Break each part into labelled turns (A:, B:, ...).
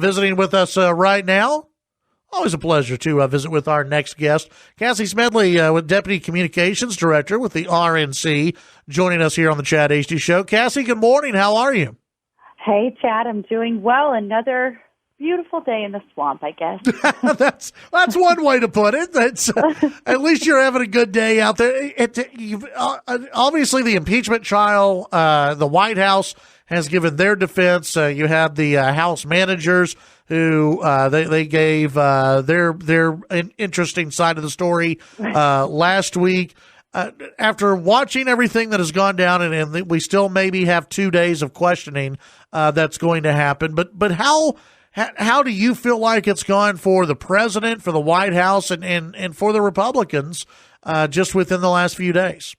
A: visiting with us right now. Always a pleasure to visit with our next guest, Cassie Smedley, with Deputy Communications Director with the RNC, joining us here on the Chad Hasty Show. Cassie, good morning. How are you?
B: Hey, Chad. I'm doing well. Another beautiful day in the swamp, I guess.
A: that's one way to put it. That's at least you're having a good day out there. Obviously, the impeachment trial, the White House has given their defense. You had the House managers who they gave their interesting side of the story last week. After watching everything that has gone down, and we still maybe have 2 days of questioning that's going to happen. But how do you feel like it's gone for the president, for the White House, and for the Republicans just within the last few days?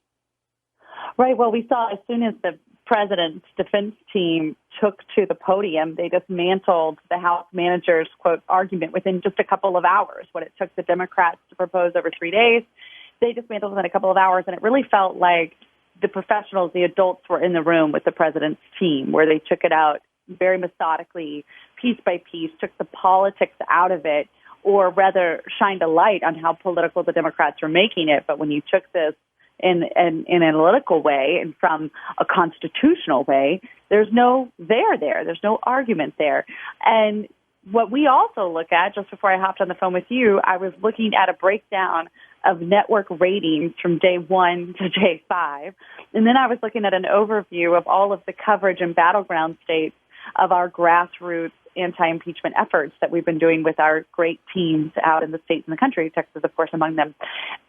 B: Right. Well, we saw as soon as the president's defense team took to the podium, they dismantled the House managers' quote argument within just a couple of hours. What it took the Democrats to propose over 3 days, they dismantled within a couple of hours, and it really felt like the professionals, the adults, were in the room with the president's team, where they took it out very methodically, piece by piece, took the politics out of it, or rather shined a light on how political the Democrats were making it. But when you took this in an analytical way and from a constitutional way, there's no there. There's no argument there. And what we also look at, just before I hopped on the phone with you, I was looking at a breakdown of network ratings from day 1 to day 5. And then I was looking at an overview of all of the coverage in battleground states of our grassroots anti-impeachment efforts that we've been doing with our great teams out in the states in the country, Texas, of course, among them.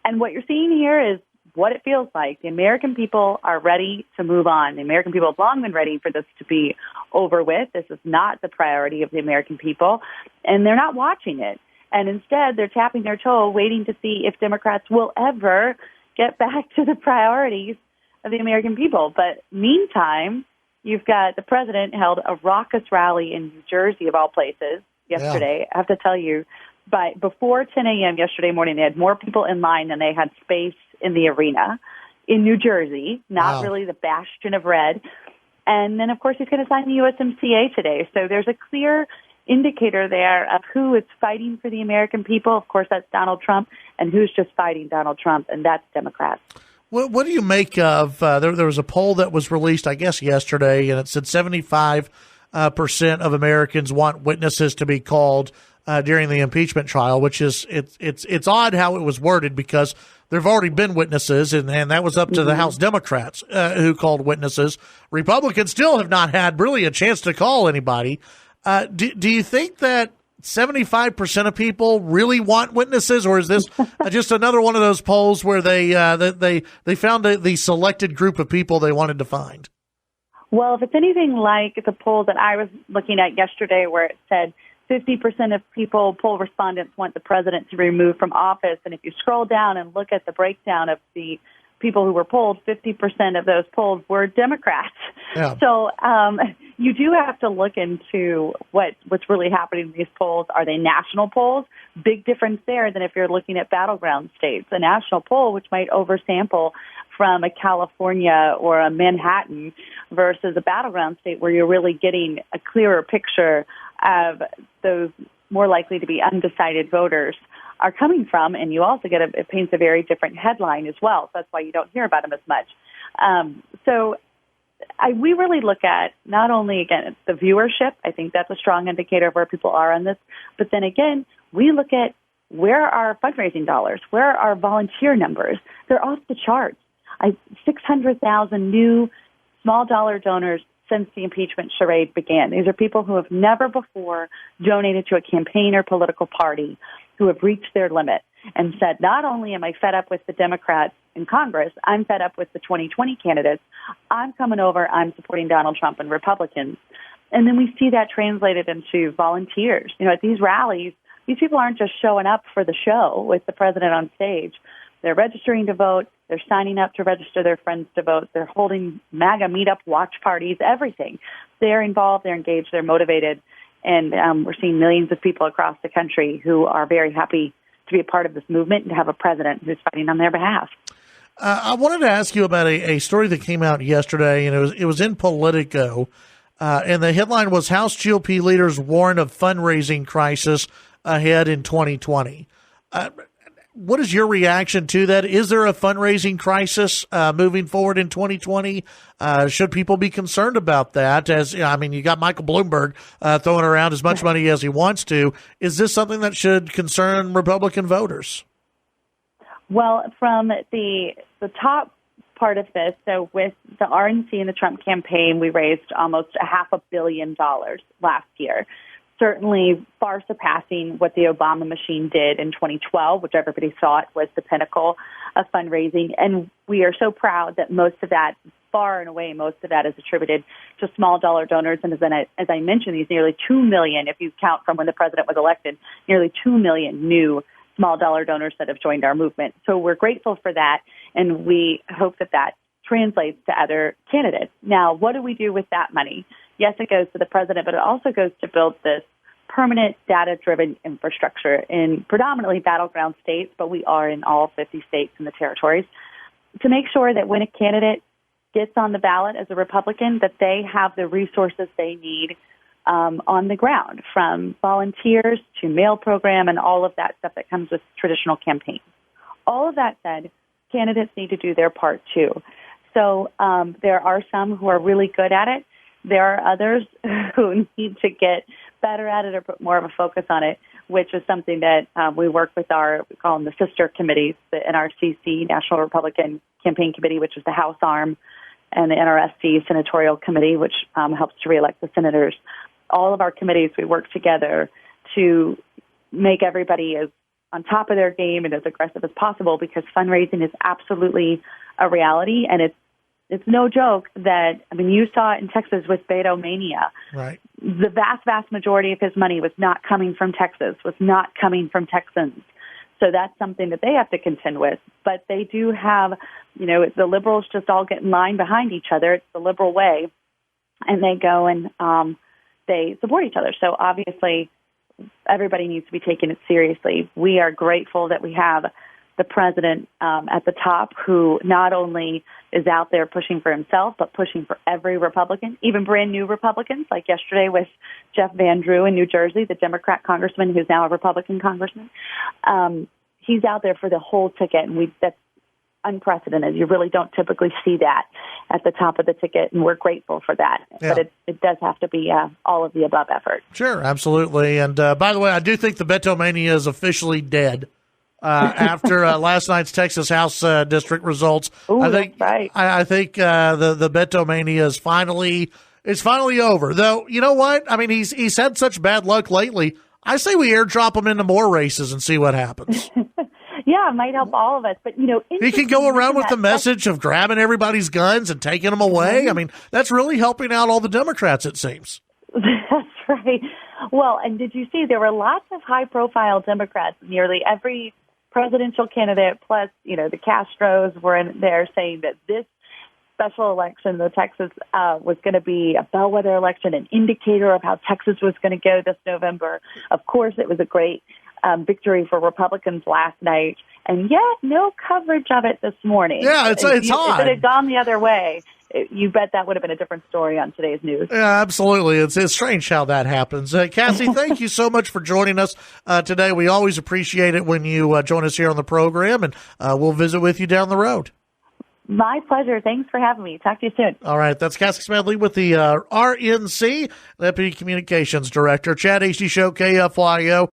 B: And what you're seeing here is what it feels like. The American people are ready to move on. The American people have long been ready for this to be over with. This is not the priority of the American people, and they're not watching it. And instead, they're tapping their toe, waiting to see if Democrats will ever get back to the priorities of the American people. But meantime, you've got the president held a raucous rally in New Jersey, of all places, yesterday. Yeah. I have to tell you, before 10 a.m. yesterday morning, they had more people in line than they had space in the arena in New Jersey, not really the bastion of red. And then, of course, he's going to sign the USMCA today. So there's a clear indicator there of who is fighting for the American people. Of course, that's Donald Trump, and who's just fighting Donald Trump, and that's Democrats.
A: What do you make of there was a poll that was released, I guess, yesterday, and it said 75% of Americans want witnesses to be called during the impeachment trial, which is it's odd how it was worded, because there have already been witnesses, and that was up to the House Democrats who called witnesses. Republicans still have not had really a chance to call anybody. Do you think that 75% of people really want witnesses, or is this just another one of those polls where they found the selected group of people they wanted to find?
B: Well, if it's anything like the poll that I was looking at yesterday, where it said 50% of poll respondents want the president to be removed from office, and if you scroll down and look at the breakdown of the people who were polled, 50% of those polled were Democrats. Yeah. So you do have to look into what's really happening in these polls. Are they national polls? Big difference there than if you're looking at battleground states. A national poll, which might oversample from a California or a Manhattan, versus a battleground state where you're really getting a clearer picture of those more likely to be undecided voters are coming from, and you also get it paints a very different headline as well. So that's why you don't hear about them as much. We really look at not only, again, the viewership. I think that's a strong indicator of where people are on this. But then again, we look at where are our fundraising dollars? Where are our volunteer numbers? They're off the charts. 600,000 new small dollar donors since the impeachment charade began. These are people who have never before donated to a campaign or political party, who have reached their limit and said, not only am I fed up with the Democrats in Congress, I'm fed up with the 2020 candidates. I'm coming over, I'm supporting Donald Trump and Republicans. And then we see that translated into volunteers. At these rallies, these people aren't just showing up for the show with the president on stage. They're registering to vote. They're signing up to register their friends to vote. They're holding MAGA meetup watch parties, everything. They're involved, they're engaged, they're motivated. And we're seeing millions of people across the country who are very happy to be a part of this movement and to have a president who's fighting on their behalf.
A: I wanted to ask you about a story that came out yesterday, and it was in Politico. and the headline was House GOP leaders warn of fundraising crisis ahead in 2020. What is your reaction to that? Is there a fundraising crisis moving forward in 2020? Should people be concerned about that? You got Michael Bloomberg throwing around as much money as he wants to. Is this something that should concern Republican voters?
B: Well, from the top part of this, so with the RNC and the Trump campaign, we raised almost $500 million last year. Certainly far surpassing what the Obama machine did in 2012, which everybody thought was the pinnacle of fundraising. And we are so proud that most of that, far and away, most of that is attributed to small dollar donors. And as I mentioned, these nearly 2 million, if you count from when the president was elected, nearly 2 million new small dollar donors that have joined our movement. So we're grateful for that, and we hope that that translates to other candidates. Now, what do we do with that money? Yes, it goes to the president, but it also goes to build this permanent data-driven infrastructure in predominantly battleground states, but we are in all 50 states and the territories, to make sure that when a candidate gets on the ballot as a Republican, that they have the resources they need on the ground, from volunteers to mail program and all of that stuff that comes with traditional campaigns. All of that said, candidates need to do their part too. So there are some who are really good at it. There are others who need to get better at it or put more of a focus on it, which is something that we work with we call them the sister committees, the NRCC, National Republican Campaign Committee, which is the House arm, and the NRSC Senatorial Committee, which helps to reelect the senators. All of our committees, we work together to make everybody as on top of their game and as aggressive as possible, because fundraising is absolutely a reality, and it's no joke that, you saw it in Texas with Beto Mania.
A: Right.
B: The vast, vast majority of his money was not coming from Texas, was not coming from Texans. So that's something that they have to contend with. But they do have, the liberals just all get in line behind each other. It's the liberal way. And they go and they support each other. So obviously, everybody needs to be taking it seriously. We are grateful that we have the president at the top, who not only is out there pushing for himself, but pushing for every Republican, even brand new Republicans, like yesterday with Jeff Van Drew in New Jersey, the Democrat congressman who's now a Republican congressman. He's out there for the whole ticket, and that's unprecedented. You really don't typically see that at the top of the ticket, and we're grateful for that. Yeah. But it does have to be all of the above effort.
A: Sure, absolutely. And by the way, I do think the Beto Mania is officially dead. After last night's Texas House district results.
B: Ooh,
A: I think,
B: that's right.
A: I think the Beto Mania is finally over. Though, you know what? He's had such bad luck lately. I say we airdrop him into more races and see what happens.
B: Yeah, it might help all of us. But,
A: he can go around with the message of grabbing everybody's guns and taking them away.
B: Mm-hmm.
A: That's really helping out all the Democrats, it seems.
B: That's right. Well, and did you see there were lots of high-profile Democrats, nearly every presidential candidate, plus, the Castros were in there saying that this special election, the Texas, was going to be a bellwether election, an indicator of how Texas was going to go this November. Of course, it was a great victory for Republicans last night, and yet no coverage of it this morning.
A: Yeah, it's odd.
B: If it had gone the other way, you bet that would have been a different story on today's news.
A: Yeah, absolutely. It's strange how that happens. Cassie, thank you so much for joining us today. We always appreciate it when you join us here on the program, and we'll visit with you down the road.
B: My pleasure. Thanks for having me. Talk to you soon.
A: All right. That's Cassie Smedley with the RNC, Deputy Communications Director. Chad Hasty Show, KFYO.